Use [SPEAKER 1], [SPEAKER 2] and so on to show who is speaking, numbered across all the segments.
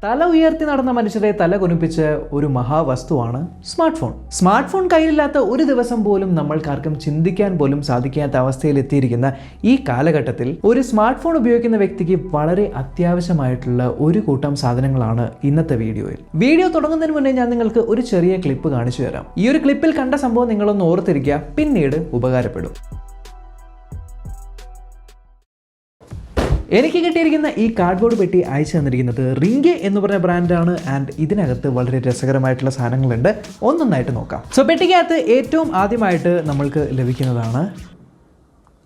[SPEAKER 1] തല ഉയർത്തി നടന്ന മനുഷ്യരെ തല കുനിപ്പിച്ച ഒരു മഹാവസ്തുവാണ് സ്മാർട്ട് ഫോൺ. സ്മാർട്ട് ഫോൺ കയ്യിലില്ലാത്ത ഒരു ദിവസം പോലും നമ്മൾക്കാർക്കും ചിന്തിക്കാൻ പോലും സാധിക്കാത്ത അവസ്ഥയിൽ എത്തിയിരിക്കുന്ന ഈ കാലഘട്ടത്തിൽ ഒരു സ്മാർട്ട് ഫോൺ ഉപയോഗിക്കുന്ന വ്യക്തിക്ക് വളരെ അത്യാവശ്യമായിട്ടുള്ള ഒരു കൂട്ടം സാധനങ്ങളാണ് ഇന്നത്തെ വീഡിയോയിൽ. വീഡിയോ തുടങ്ങുന്നതിന് മുന്നേ ഞാൻ നിങ്ങൾക്ക് ഒരു ചെറിയ ക്ലിപ്പ് കാണിച്ചു തരാം. ഈ ഒരു ക്ലിപ്പിൽ കണ്ട സംഭവം നിങ്ങളൊന്ന് ഓർത്തിരിക്കുക, പിന്നീട് ഉപകാരപ്പെടും. എനിക്ക് കിട്ടിയിരിക്കുന്ന ഈ കാർഡ്ബോർഡ് പെട്ടി അയച്ചു തന്നിരിക്കുന്നത് റിംഗെ എന്ന് പറഞ്ഞ ബ്രാൻഡാണ്. ആൻഡ് ഇതിനകത്ത് വളരെ രസകരമായിട്ടുള്ള സാധനങ്ങളുണ്ട്. ഒന്നൊന്നായിട്ട് നോക്കാം. സോ പെട്ടിക്കകത്ത് ഏറ്റവും ആദ്യമായിട്ട് നമ്മൾക്ക് ലഭിക്കുന്നതാണ്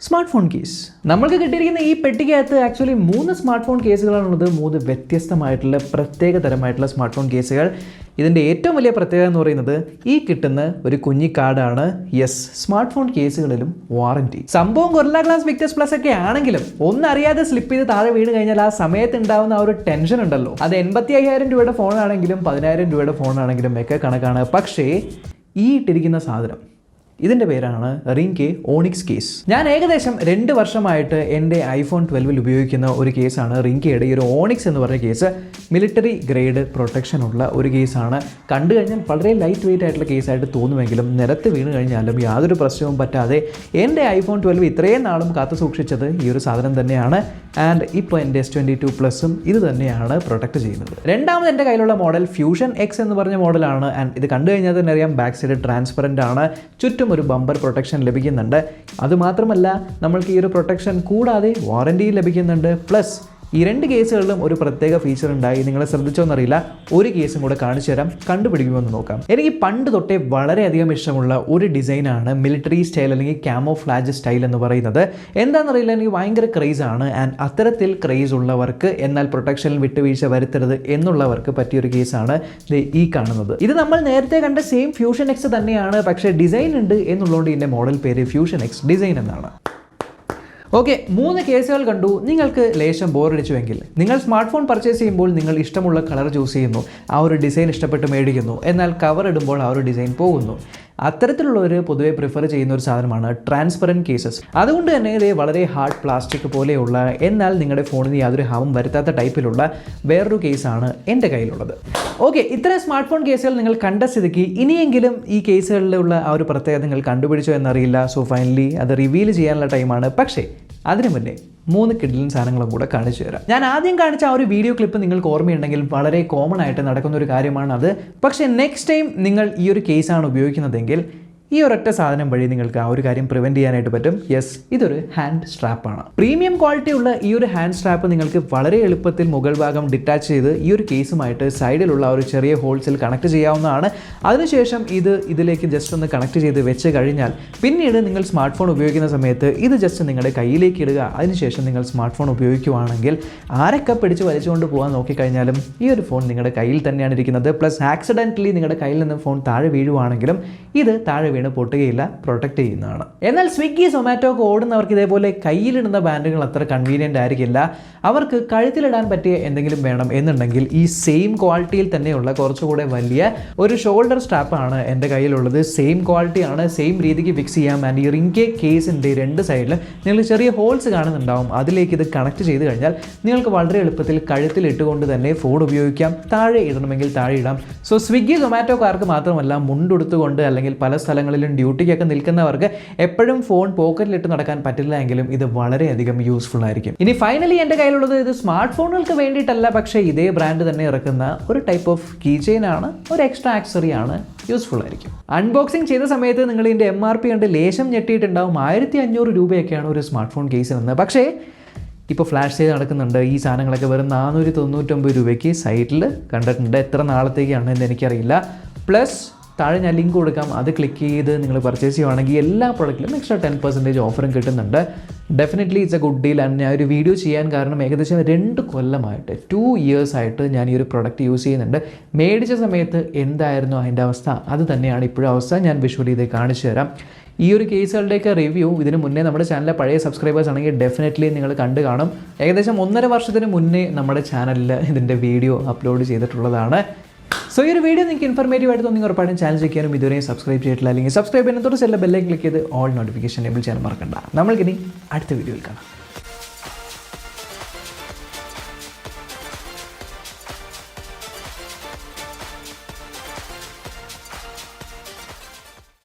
[SPEAKER 1] സ്മാർട്ട് ഫോൺ കേസ്. നമ്മൾക്ക് കിട്ടിയിരിക്കുന്ന ഈ പെട്ടിക്കകത്ത് ആക്ച്വലി 3 സ്മാർട്ട് ഫോൺ കേസുകളാണുള്ളത്. 3 വ്യത്യസ്തമായിട്ടുള്ള പ്രത്യേക തരമായിട്ടുള്ള സ്മാർട്ട് ഫോൺ കേസുകൾ. ഇതിൻ്റെ ഏറ്റവും വലിയ പ്രത്യേകത എന്ന് പറയുന്നത് ഈ കിട്ടുന്ന ഒരു കുഞ്ഞി കാർഡാണ്. യെസ്, സ്മാർട്ട് ഫോൺ കേസുകളിലും വാറന്റി. സംഭവം ഗൊറില്ല ഗ്ലാസ് വിക്ടസ് പ്ലസ് ഒക്കെ ആണെങ്കിലും ഒന്നറിയാതെ സ്ലിപ്പ് ചെയ്ത് താഴെ വീണ് കഴിഞ്ഞാൽ ആ സമയത്ത് ഉണ്ടാവുന്ന ആ ഒരു ടെൻഷൻ ഉണ്ടല്ലോ, അത് 85,000 രൂപയുടെ ഫോണാണെങ്കിലും 10,000 രൂപയുടെ ഫോണാണെങ്കിലും ഒക്കെ കണക്കാണ്. പക്ഷേ ഈ ഇട്ടിരിക്കുന്ന സാധനം, ഇതിൻ്റെ പേരാണ് റിംഗെ ഓണിക്സ് കേസ്. ഞാൻ ഏകദേശം 2 വർഷമായിട്ട് എൻ്റെ iPhone 12 ഉപയോഗിക്കുന്ന ഒരു കേസാണ് റിംഗെയുടെ ഈ ഒരു ഓണിക്സ് എന്ന് പറഞ്ഞ കേസ്. മിലിറ്ററി ഗ്രേഡ് പ്രൊട്ടക്ഷൻ ഉള്ള ഒരു കേസാണ്. കണ്ടു കഴിഞ്ഞാൽ വളരെ ലൈറ്റ് വെയിറ്റ് ആയിട്ടുള്ള കേസായിട്ട് തോന്നുമെങ്കിലും നിലത്ത് വീണ് കഴിഞ്ഞാലും യാതൊരു പ്രശ്നവും പറ്റാതെ എൻ്റെ iPhone 12 ഇത്രയും നാളും കാത്തു സൂക്ഷിച്ചത് ഈ ഒരു സാധനം തന്നെയാണ്. ആൻഡ് ഇപ്പോൾ എൻ്റെ S22 പ്ലസും ഇത് തന്നെയാണ് പ്രൊട്ടക്ട് ചെയ്യുന്നത്. രണ്ടാമത് എൻ്റെ കയ്യിലുള്ള മോഡൽ ഫ്യൂഷൻ എക്സ് എന്ന് പറഞ്ഞ മോഡലാണ്. ആൻഡ് ഇത് കണ്ടു കഴിഞ്ഞാൽ തന്നെ അറിയാം, ബാക്ക് സൈഡ് ട്രാൻസ്പെറൻ്റ് ആണ്. ചുറ്റും ഒരു ബമ്പർ പ്രൊട്ടക്ഷൻ ലഭിക്കുന്നുണ്ട്. അതുമാത്രമല്ല, നമ്മൾക്ക് ഈ ഒരു പ്രൊട്ടക്ഷൻ കൂടാതെ വാറൻറ്റി ലഭിക്കുന്നുണ്ട്. പ്ലസ് ഈ 2 കേസുകളിലും ഒരു പ്രത്യേക ഫീച്ചർ ഉണ്ടായി. നിങ്ങൾ ശ്രദ്ധിച്ചോന്നറിയില്ല, ഒരു കേസും കൂടെ കാണിച്ചു തരാം, കണ്ടുപിടിക്കുമെന്ന് നോക്കാം. എനിക്ക് പണ്ട് തൊട്ടേ വളരെയധികം ഇഷ്ടമുള്ള ഒരു ഡിസൈനാണ് മിലിറ്ററി സ്റ്റൈൽ അല്ലെങ്കിൽ ക്യാമോഫ്ലാജ് സ്റ്റൈൽ എന്ന് പറയുന്നത്. എന്താണെന്നറിയില്ല, എനിക്ക് ഭയങ്കര ക്രേസാണ്. ആൻഡ് അത്തരത്തിൽ ക്രേസ് ഉള്ളവർക്ക്, എന്നാൽ പ്രൊട്ടക്ഷനിൽ വിട്ടുവീഴ്ച വരുത്തരുത് എന്നുള്ളവർക്ക് പറ്റിയൊരു കേസാണ് ഈ കാണുന്നത്. ഇത് നമ്മൾ നേരത്തെ കണ്ട സെയിം ഫ്യൂഷൻ എക്സ് തന്നെയാണ്, പക്ഷേ ഡിസൈൻ ഉണ്ട് എന്നുള്ളതുകൊണ്ട് ഇതിൻ്റെ മോഡൽ പേര് ഫ്യൂഷൻ എക്സ് ഡിസൈൻ എന്നാണ്. ഓക്കെ, 3 കേസുകൾ കണ്ടു. നിങ്ങൾക്ക് ലേശം ബോറടിച്ചുവെങ്കിൽ നിങ്ങൾ സ്മാർട്ട് ഫോൺ പർച്ചേസ് ചെയ്യുമ്പോൾ നിങ്ങൾ ഇഷ്ടമുള്ള കളർ ചൂസ് ചെയ്യുന്നു, ആ ഒരു ഡിസൈൻ ഇഷ്ടപ്പെട്ട് മേടിക്കുന്നു, എന്നാൽ കവർ ഇടുമ്പോൾ ആ ഒരു ഡിസൈൻ പോകുന്നു. അത്തരത്തിലുള്ളവർ പൊതുവെ പ്രിഫർ ചെയ്യുന്ന ഒരു സാധനമാണ് ട്രാൻസ്പെറൻറ്റ് കേസസ്. അതുകൊണ്ട് തന്നെ ഇത് വളരെ ഹാർഡ് പ്ലാസ്റ്റിക് പോലെയുള്ള, എന്നാൽ നിങ്ങളുടെ ഫോണിന് യാതൊരു ഹാവും വരുത്താത്ത ടൈപ്പിലുള്ള വേറൊരു കേസാണ് എൻ്റെ കയ്യിലുള്ളത്. ഓക്കെ, ഇത്രയും സ്മാർട്ട് ഫോൺ കേസുകൾ നിങ്ങൾ കണ്ട സ്ഥിതിക്ക് ഇനിയെങ്കിലും ഈ കേസുകളിലുള്ള ആ ഒരു പ്രത്യേകത നിങ്ങൾ കണ്ടുപിടിച്ചോ എന്നറിയില്ല. സോ ഫൈനലി അത് റിവീൽ ചെയ്യാനുള്ള ടൈമാണ്. പക്ഷേ അതിനു മുന്നേ 3 കിഡിലൻ സാധനങ്ങളും കൂടെ കാണിച്ചു തരാം. ഞാൻ ആദ്യം കാണിച്ച ആ ഒരു വീഡിയോ ക്ലിപ്പ് നിങ്ങൾക്ക് ഓർമ്മയുണ്ടെങ്കിൽ വളരെ കോമൺ ആയിട്ട് നടക്കുന്ന ഒരു കാര്യമാണ് അത്. പക്ഷേ നെക്സ്റ്റ് ടൈം നിങ്ങൾ ഈ ഒരു കേസാണ് ഉപയോഗിക്കുന്നതെങ്കിൽ ഈ ഒരൊറ്റ സാധനം വഴി നിങ്ങൾക്ക് ആ ഒരു കാര്യം പ്രിവെൻറ്റ് ചെയ്യാനായിട്ട് പറ്റും. യെസ്, ഇതൊരു ഹാൻഡ് സ്ട്രാപ്പാണ്. പ്രീമിയം ക്വാളിറ്റി ഉള്ള ഈ ഒരു ഹാൻഡ് സ്ട്രാപ്പ് നിങ്ങൾക്ക് വളരെ എളുപ്പത്തിൽ മുകൾ ഭാഗം ഡിറ്റാച്ച് ചെയ്ത് ഈ ഒരു കേസുമായിട്ട് സൈഡിലുള്ള ഒരു ചെറിയ ഹോൾസിൽ കണക്ട് ചെയ്യാവുന്നതാണ്. അതിനുശേഷം ഇതിലേക്ക് ജസ്റ്റ് ഒന്ന് കണക്ട് ചെയ്ത് വെച്ച് കഴിഞ്ഞാൽ പിന്നീട് നിങ്ങൾ സ്മാർട്ട് ഫോൺ ഉപയോഗിക്കുന്ന സമയത്ത് ഇത് ജസ്റ്റ് നിങ്ങളുടെ കയ്യിലേക്ക് ഇടുക. അതിനുശേഷം നിങ്ങൾ സ്മാർട്ട് ഫോൺ ഉപയോഗിക്കുകയാണെങ്കിൽ ആരൊക്കെ പിടിച്ച് വലിച്ചുകൊണ്ട് പോകാൻ നോക്കിക്കഴിഞ്ഞാലും ഈ ഒരു ഫോൺ നിങ്ങളുടെ കയ്യിൽ തന്നെയാണ് ഇരിക്കുന്നത്. പ്ലസ് ആക്സിഡൻ്റലി നിങ്ങളുടെ കയ്യിൽ നിന്ന് ഫോൺ താഴെ വീഴുവാണെങ്കിലും ഇത് താഴെ പൊട്ടുകയില്ല, പ്രൊട്ടക്ട് ചെയ്യുന്നതാണ്. എന്നാൽ സ്വിഗ്ഗി, സൊമാറ്റോ ഒക്കെ ഓടുന്നവർക്ക് ഇതേപോലെ കയ്യിലിടുന്ന ബാൻഡുകൾ അത്ര കൺവീനിയൻ്റ് ആയിരിക്കില്ല. അവർക്ക് കഴുത്തിലിടാൻ പറ്റിയ എന്തെങ്കിലും വേണം എന്നുണ്ടെങ്കിൽ ഈ സെയിം ക്വാളിറ്റിയിൽ തന്നെയുള്ള കുറച്ചുകൂടെ വലിയ ഒരു ഷോൾഡർ സ്ട്രാപ്പാണ് എൻ്റെ കയ്യിലുള്ളത്. സെയിം ക്വാളിറ്റിയാണ്, സെയിം രീതിക്ക് ഫിക്സ് ചെയ്യാം. ആൻഡ് ഈ റിംഗെ കേസിൻ്റെ 2 സൈഡിലും നിങ്ങൾ ചെറിയ ഹോൾസ് കാണുന്നുണ്ടാവും. അതിലേക്ക് ഇത് കണക്ട് ചെയ്ത് കഴിഞ്ഞാൽ നിങ്ങൾക്ക് വളരെ എളുപ്പത്തിൽ കഴുത്തിൽ ഇട്ടുകൊണ്ട് തന്നെ ഫോൺ ഉപയോഗിക്കാം. താഴെ ഇടണമെങ്കിൽ താഴെ ഇടാം. സോ സ്വിഗ്ഗി, സൊമാറ്റോക്കാർക്ക് മാത്രമല്ല, മുണ്ടെടുത്തുകൊണ്ട് അല്ലെങ്കിൽ പല സ്ഥലങ്ങളിലും ഡ്യൂട്ടിക്കൊക്കെ നിൽക്കുന്നവർക്ക് എപ്പോഴും ഫോൺ പോക്കറ്റിലിട്ട് നടക്കാൻ പറ്റില്ല എങ്കിലും ഇത് വളരെയധികം യൂസ്ഫുൾ ആയിരിക്കും. ഇനി ഫൈനലി എൻ്റെ കയ്യിലുള്ളത് ഇത് സ്മാർട്ട് ഫോണുകൾക്ക് വേണ്ടിയിട്ടല്ല, പക്ഷേ ഇതേ ബ്രാൻഡ് തന്നെ ഇറക്കുന്ന ഒരു ടൈപ്പ് ഓഫ് കീ ചെയിൻ ആണ്, ഒരു എക്സ്ട്രാ ആക്സസറി ആണ്, യൂസ്ഫുൾ ആയിരിക്കും. അൺബോക്സിങ് ചെയ്ത സമയത്ത് നിങ്ങൾ ഇതിൻ്റെ MRP കണ്ട് ലേശം ഞെട്ടിയിട്ടുണ്ടാവും. 1500 രൂപയൊക്കെയാണ് ഒരു സ്മാർട്ട് ഫോൺ കേസിന്. പക്ഷേ ഇപ്പോൾ ഫ്ലാഷ് സെയിൽ നടക്കുന്നുണ്ട്. ഈ സാധനങ്ങളൊക്കെ വെറും 499 രൂപയ്ക്ക് സൈറ്റിൽ കണ്ടിട്ടുണ്ട്. എത്ര നാളത്തേക്കാണ് എന്ന് എനിക്കറിയില്ല. പ്ലസ് താഴെ ഞാൻ ലിങ്ക് കൊടുക്കാം, അത് ക്ലിക്ക് ചെയ്ത് നിങ്ങൾ പർച്ചേസ് ചെയ്യുകയാണെങ്കിൽ എല്ലാ പ്രൊഡക്റ്റിലും എക്സ്ട്രാ 10% ഓഫറും കിട്ടുന്നുണ്ട്. Definitely it's A good deal. And ഞാൻ ഒരു വീഡിയോ ചെയ്യാൻ കാരണം ഏകദേശം 2 കൊല്ലമായിട്ട് 2 ഇയേഴ്സ് ആയിട്ട് ഞാൻ ഈ ഒരു പ്രൊഡക്റ്റ് യൂസ് ചെയ്യുന്നുണ്ട്. മേടിച്ച സമയത്ത് എന്തായിരുന്നു അതിൻ്റെ അവസ്ഥ, അത് തന്നെയാണ് ഇപ്പോഴും അവസ്ഥ. ഞാൻ വിഷ്വലി ഇത് കാണിച്ചു തരാം. ഈ ഒരു കേസുകളുടെയൊക്കെ റിവ്യൂ ഇതിന് മുന്നേ നമ്മുടെ ചാനലിലെ പഴയ സബ്സ്ക്രൈബേഴ്സ് ആണെങ്കിൽ ഡെഫിനറ്റ്ലി നിങ്ങൾ കണ്ടു കാണും. ഏകദേശം 1.5 വർഷത്തിന് മുന്നേ നമ്മുടെ ചാനലിൽ ഇതിൻ്റെ വീഡിയോ അപ്ലോഡ് ചെയ്തിട്ടുള്ളതാണ്. സോ ഈ ഒരു വീഡിയോ നിങ്ങൾക്ക് ഇൻഫർമേറ്റീവ് ആയിട്ട് തോന്നി ഉറപ്പായിട്ടും ചാനൽ ചെക്ക് ചെയ്യാനും ഇതുവരെയും സബ്സ്ക്രൈബ് ചെയ്തിട്ടില്ല അല്ലെങ്കിൽ സബ്സ്ക്രൈബ് ചെയ്യുന്ന തൊട്ട് ബെല്ലൈക്കൻ ക്ലിക്ക് ചെയ്ത് ഓൾ നോട്ടിഫിക്കേഷൻ എനേബിൾ ചെയ്യാൻ മറക്കണ്ട. നമ്മൾക്കിനി അടുത്ത വീഡിയോയിൽ കാണാം.